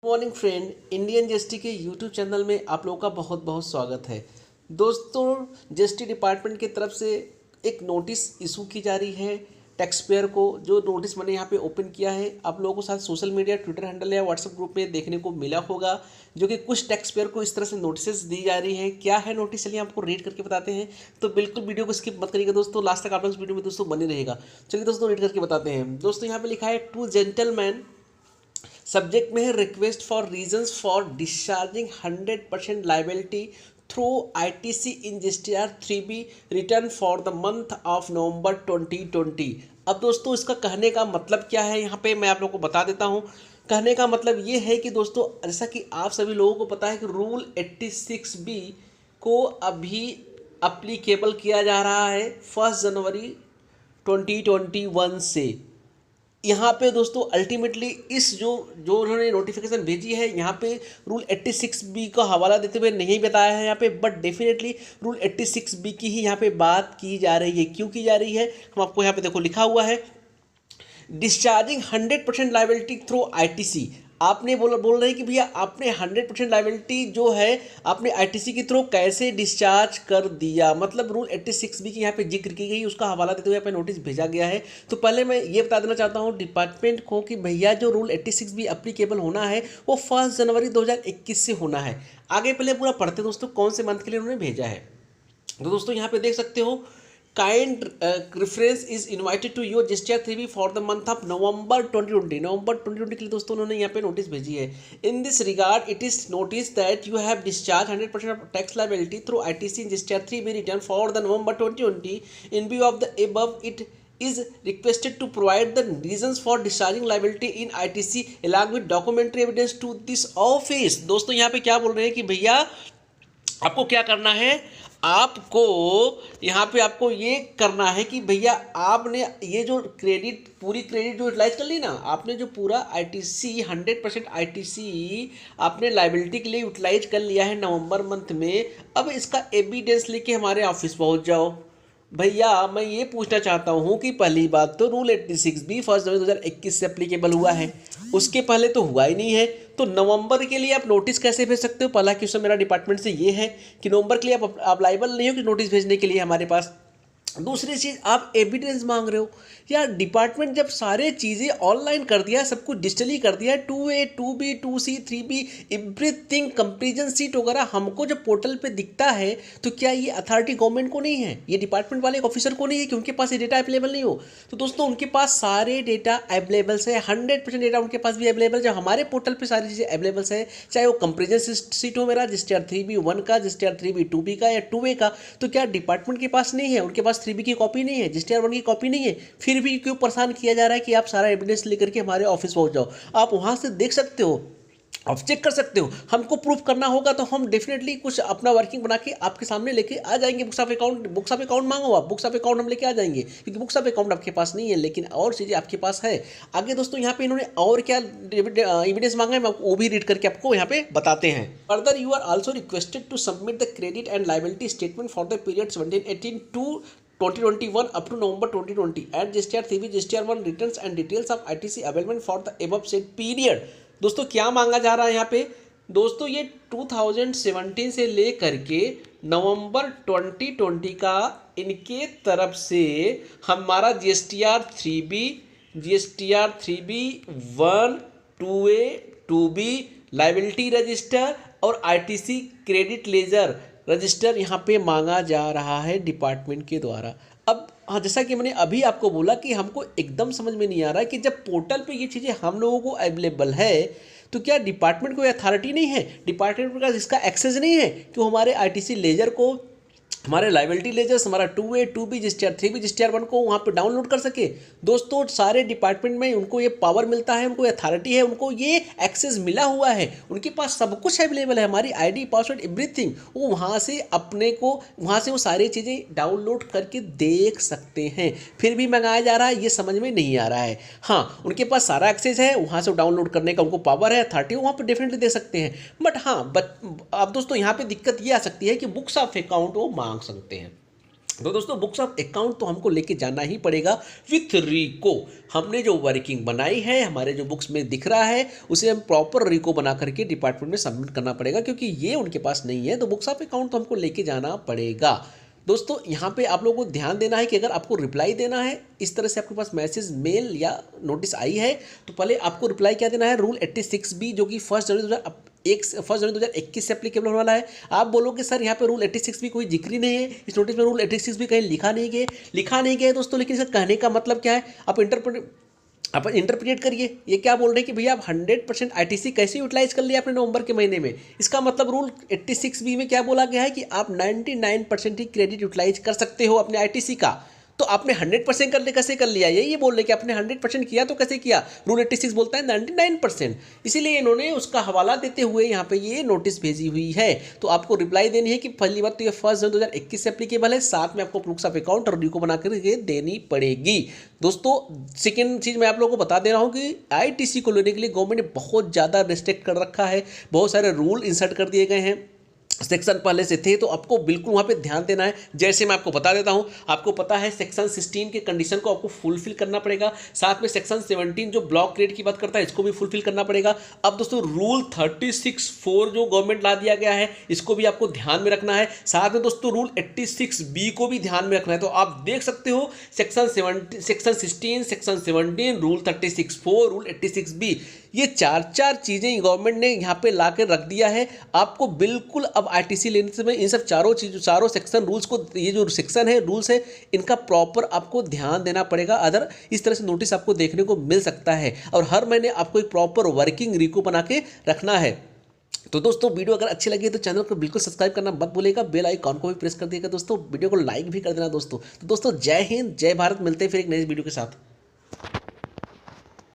Morning friend, Indian GST के YouTube channel में आप लोगों का बहुत बहुत स्वागत है। दोस्तों, जीएसटी डिपार्टमेंट की तरफ से एक नोटिस इशू की जा रही है टैक्स पेयर को। जो नोटिस मैंने यहाँ पे ओपन किया है, आप लोगों को साथ सोशल मीडिया, ट्विटर हैंडल या व्हाट्सएप ग्रुप में देखने को मिला होगा, जो कि कुछ टैक्स पेयर को इस तरह से नोटिस दी जा रही है। क्या है नोटिस, चलिए आपको रीड करके बताते हैं। तो बिल्कुल वीडियो को स्किप मत करिएगा दोस्तों, लास्ट तक आप लोग इस वीडियो में दोस्तों बने रहेगा। चलिए दोस्तों रीड करके बताते हैं। दोस्तों यहाँ पे लिखा है, टू जेंटलमैन, सब्जेक्ट में है request for reasons for discharging 100% liability through ITC in GSTR 3B return for the month of November 2020। अब दोस्तों इसका कहने का मतलब क्या है, यहाँ पे मैं आप लोगों को बता देता हूँ। कहने का मतलब ये है कि दोस्तों, जैसा कि आप सभी लोगों को पता है कि रूल 86B को अभी अप्लीकेबल किया जा रहा है 1 जनवरी 2021 से। यहाँ पे दोस्तों अल्टीमेटली इस जो उन्होंने नोटिफिकेशन भेजी है, यहाँ पे रूल 86B का हवाला देते हुए नहीं बताया है यहाँ पे, बट डेफिनेटली रूल 86B की ही यहाँ पे बात की जा रही है। क्यों की जा रही है, हम आपको यहाँ पे देखो लिखा हुआ है, डिस्चार्जिंग 100% लाइबिलिटी थ्रू आईटीसी। आपने बोल रहे हैं कि भैया आपने 100% लाइबिलिटी जो है आपने आईटीसी के थ्रू कैसे डिस्चार्ज कर दिया। मतलब रूल 86B की यहाँ पे जिक्र की गई, उसका हवाला देते हुए यहाँ पे नोटिस भेजा गया है। तो पहले मैं ये बता देना चाहता हूँ डिपार्टमेंट को कि भैया जो रूल 86B अप्लीकेबल होना है वो 1 जनवरी 2021 से होना है। आगे पहले पूरा पढ़ते दोस्तों कौन से मंथ के लिए उन्होंने भेजा है। तो दोस्तों यहाँ पे देख सकते हो, kind reference is invited to your GSTR 3B for the month of November 2020। नवंबर 2020 के लिए दोस्तों उन्होंने यहाँ पे नोटिस भेजी है। In this regard it is notice that you have discharge 100% of tax liability through ITC in GSTR 3B return for the November 2020। In view of the above it is requested to provide the reasons for discharging liability in ITC along with documentary evidence to this office। दोस्तों यहाँ पे क्या बोल रहे हैं कि भैया आपको क्या करना है, आपको यहाँ पे आपको ये करना है कि भैया आपने ये जो पूरी क्रेडिट जो यूटिलाइज कर ली ना, आपने जो पूरा आईटीसी 100% आईटीसी आपने लाइबिलिटी के लिए यूटिलाइज कर लिया है नवंबर मंथ में। अब इसका एविडेंस लेके हमारे ऑफिस पहुँच जाओ। भैया मैं ये पूछना चाहता हूँ कि पहली बात तो रूल 86B 1 जनवरी 2021 से अप्लीकेबल हुआ है, उसके पहले तो हुआ ही नहीं है। तो नवंबर के लिए आप नोटिस कैसे भेज सकते हो? पहला क्वेश्चन मेरा डिपार्टमेंट से ये है कि नवंबर के लिए आप लाइबल नहीं हो कि नोटिस भेजने के लिए हमारे पास। दूसरी चीज़, आप एविडेंस मांग रहे हो। यार डिपार्टमेंट जब सारे चीज़ें ऑनलाइन कर दिया, सब कुछ डिजिटली कर दिया है, 2A 2B 2C 3B everything comparison seat वगैरह हमको जब पोर्टल पे दिखता है, तो क्या ये अथॉरिटी गवर्नमेंट को नहीं है, ये डिपार्टमेंट वाले ऑफिसर को नहीं है कि उनके पास ये डेटा अवेलेबल नहीं हो? तो दोस्तों उनके पास सारे डेटा अवेलेबल है, 100% डेटा उनके पास भी अवेलेबल। जब हमारे पोर्टल पर सारी चीज़ें अवेलेबल है, चाहे वो कंपेरिजन सीट हो मेरा जीएसटीआर 3B 1 का, जीएसटीआर 3B 2B का या 2A का, तो क्या डिपार्टमेंट के पास नहीं है? उनके पास 3B की कॉपी नहीं है, जीएसटीआर 1 की कॉपी नहीं है, फिर भी क्यों परेशान किया जा रहा है कि आप सारा एविडेंस लेकर के हमारे ऑफिस पहुंच जाओ? आप वहां से देख सकते हो, आप चेक कर सकते हो। हमको प्रूफ करना होगा तो हम डेफिनेटली कुछ अपना वर्किंग बना के आपके सामने लेके आ जाएंगे। बुक्स ऑफ अकाउंट मांगो, आप बुक्स ऑफ अकाउंट हम लेके आ जाएंगे, क्योंकि बुक्स ऑफ अकाउंट आपके पास नहीं है, लेकिन और चीज़ें आपके पास है। आगे दोस्तों यहाँ पे इन्होंने और क्या एविडेंस मांगा है, वो भी रीड करके आपको यहाँ पे बताते हैं। Further you are also requested to submit the credit and liability statement for the period 1718 to 2021 up to November 2020 and GSTR 3B GSTR 1 returns and details of ITC available for the above said period। दोस्तों क्या मांगा जा रहा है यहाँ पे? दोस्तों ये 2017 से ले करके नवंबर 2020 का इनके तरफ से हमारा GSTR 3B GSTR 3B 1 2A 2B liability register और ITC क्रेडिट लेजर रजिस्टर यहाँ पे मांगा जा रहा है डिपार्टमेंट के द्वारा। अब हाँ, जैसा कि मैंने अभी आपको बोला कि हमको एकदम समझ में नहीं आ रहा है कि जब पोर्टल पे ये चीज़ें हम लोगों को अवेलेबल है, तो क्या डिपार्टमेंट को अथॉरिटी नहीं है, डिपार्टमेंट के पास इसका एक्सेस नहीं है कि हमारे आईटीसी लेजर को, हमारे लाइबिलिटी लेजर्स, हमारा 2A 2B GSTR 3B GSTR 1 को वहाँ पे डाउनलोड कर सके? दोस्तों सारे डिपार्टमेंट में उनको ये पावर मिलता है, उनको अथॉरिटी है, उनको ये एक्सेस मिला हुआ है, उनके पास सब कुछ अवेलेबल है, हमारी आईडी पासवर्ड एवरीथिंग। वो वहाँ से अपने को, वहाँ से वो सारी चीज़ें डाउनलोड करके देख सकते हैं। फिर भी मंगाया जा रहा है, ये समझ में नहीं आ रहा है। हाँ, उनके पास सारा एक्सेस है, वहाँ से डाउनलोड करने का उनको पावर है, अथॉरिटी, वहाँ पर डेफिनेटली दे सकते हैं। बट हाँ, अब दोस्तों यहाँ पर दिक्कत ये आ सकती है कि बुक्स ऑफ अकाउंट वो मांग सकते हैं। तो दोस्तों बुक्स ऑफ अकाउंट तो हमको लेके जाना ही पड़ेगा विथ रिको। हमने जो वर्किंग बनाई है, हमारे जो बुक्स में दिख रहा है, उसे हम प्रॉपर रिको बना करके डिपार्टमेंट में सबमिट करना पड़ेगा, क्योंकि ये उनके पास नहीं है। तो बुक्स ऑफ अकाउंट तो हमको लेके जाना पड़ेगा। दोस्तों यहाँ पे आप लोगों को ध्यान देना है कि अगर आपको रिप्लाई देना है, इस तरह से आपके पास मैसेज, मेल या नोटिस आई है, तो पहले आपको रिप्लाई क्या देना है, रूल 86B, जो कि 1 जनवरी 2021 से एप्लीकेबल होने वाला है। आप बोलोगे सर यहाँ पे रूल 86B कोई जिक्र ही नहीं है, इस नोटिस में रूल 86B कहीं लिखा नहीं गया दोस्तों। लेकिन इसका कहने का मतलब क्या है, आप इंटरप्रेट करिए। ये क्या बोल रहे हैं कि भैया आप 100% आईटीसी कैसे यूटिलाइज कर लिया आपने नवंबर के महीने में। इसका मतलब रूल 86B में क्या बोला गया है कि आप 99% ही क्रेडिट यूटिलाइज कर सकते हो अपने आईटीसी का। तो आपने 100% कैसे कर लिया, ये बोल रहे कि आपने 100% किया तो कैसे किया। रूल 86 बोलता है 99%। इसीलिए इन्होंने उसका हवाला देते हुए यहाँ पे ये नोटिस भेजी हुई है। तो आपको रिप्लाई देनी है कि पहली बात तो ये 1 जनवरी 2021 से एप्लीकेबल है, साथ में आपको प्रूफ ऑफ अकाउंट और ड्यू को बना कर ये देनी पड़ेगी। दोस्तों सेकेंड चीज़ मैं आप लोगों को बता दे रहा हूँ कि आईटीसी को लेने के लिए गवर्नमेंट ने बहुत ज़्यादा रिस्ट्रिक्ट कर रखा है, बहुत सारे रूल इंसर्ट कर दिए गए हैं, सेक्शन पहले से थे। तो आपको बिल्कुल वहाँ पे ध्यान देना है। जैसे मैं आपको बता देता हूँ, आपको पता है सेक्शन 16 के कंडीशन को आपको फुलफिल करना पड़ेगा, साथ में सेक्शन 17 जो ब्लॉक रेट की बात करता है इसको भी फुलफिल करना पड़ेगा। अब दोस्तों रूल 36(4) जो गवर्नमेंट ला दिया गया है, इसको भी आपको ध्यान में रखना है। साथ में दोस्तों रूल 86B को भी ध्यान में रखना है। तो आप देख सकते हो section 16, section 17, rule 36(4), rule 86B, ये चार चीज़ें गवर्नमेंट ने यहाँ पे ला कर रख दिया है। आपको बिल्कुल अब आईटीसी लेने से इन सब चारों सेक्शन रूल्स को, ये जो सेक्शन है रूल्स है, इनका प्रॉपर आपको ध्यान देना पड़ेगा। अदर इस तरह से नोटिस आपको देखने को मिल सकता है। और हर महीने आपको एक प्रॉपर वर्किंग रिको बना के रखना है। तो दोस्तों वीडियो अगर अच्छी लगी तो चैनल को बिल्कुल सब्सक्राइब करना मत भूलिएगा, बेल आइकॉन को भी प्रेस कर दिएगा दोस्तों, वीडियो को लाइक भी कर देना दोस्तों। तो दोस्तों जय हिंद, जय भारत, मिलते हैं फिर एक नई वीडियो के साथ।